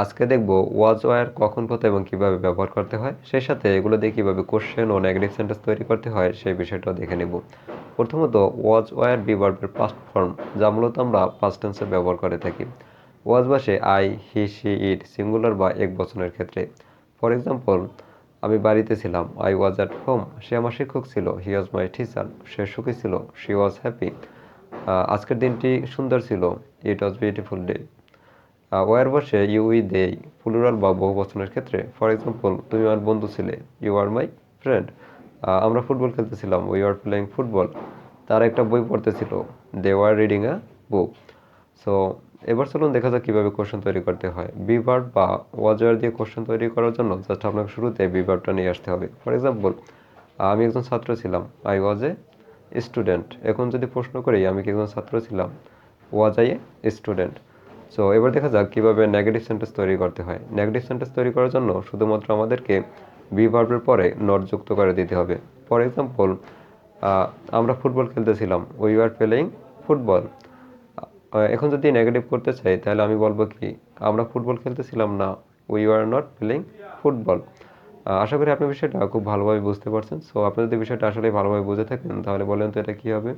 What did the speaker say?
আজকে দেখব ওয়াজ ওয়্যার কখন কোথায় এবং কিভাবে ব্যবহার করতে হয়, সেই সাথে এগুলো দিয়ে কিভাবে কোশ্চেন ও নেগেটিভ সেন্টেন্স তৈরি করতে হয় সেই বিষয়টাও দেখে নেব। প্রথমত ওয়াজ ওয়্যার বি ভার্বের পাস্ট ফর্ম, যা মূলত আমরা পাস্ট টেন্সে ব্যবহার করে থাকি। ওয়াজ বাসে I, he, she, it singular বা একবচনের ক্ষেত্রে। ফর এক্সাম্পল, আমি বাড়িতে ছিলাম, আই ওয়াজ অ্যাট হোম। সে আমার শিক্ষক ছিল, হি ওয়াজ মাই টিচার। সে সুখী ছিল, শি ওয়াজ হ্যাপি। আজকের দিনটি সুন্দর ছিল, it was beautiful day. Were বসে ইউ, উই, দে প্লুরাল বা বহুবচনের ক্ষেত্রে। ফর এক্সাম্পল, তুমি আমার বন্ধু ছিলে, ইউ আর মাই ফ্রেন্ড। আমরা ফুটবল খেলতেছিলাম, উই আর প্লেয়িং ফুটবল। তারা একটা বই পড়তেছিল, they were reading a book. So এবার চলুন দেখা যাক কীভাবে কোশ্চেন তৈরি করতে হয়। বি ভার্ব বা ওয়াজ ওয়্যার দিয়ে কোশ্চেন তৈরি করার জন্য জাস্ট আপনাকে শুরুতে বি ভার্বটা নিয়ে আসতে হবে। ফর এক্সাম্পল, আমি একজন ছাত্র ছিলাম, আই ওয়াজ এ স্টুডেন্ট। এখন যদি প্রশ্ন করি আমি কি একজন ছাত্র ছিলাম, was I a student. So এবার দেখা যাক কীভাবে নেগেটিভ সেন্টেন্স তৈরি করতে হয়। নেগেটিভ সেন্টেন্স তৈরি করার জন্য শুধুমাত্র আমাদেরকে বি ভার্বের পরে নট যুক্ত করে দিতে হবে। ফর এক্সাম্পল, আমরা ফুটবল খেলতেছিলাম, উই আর প্লেয়িং ফুটবল। এখন যদি নেগেটিভ করতে চাই তাহলে আমি বলবো কি, আমরা ফুটবল খেলতেছিলাম না, we are not playing football. আশা করি আপনি বিষয়টা খুব ভালোভাবে বুঝতে পারছেন। সো আপনি যদি বিষয়টা আসলে ভালোভাবে বুঝে থাকেন তাহলে বলেন তো এটা কী হবে।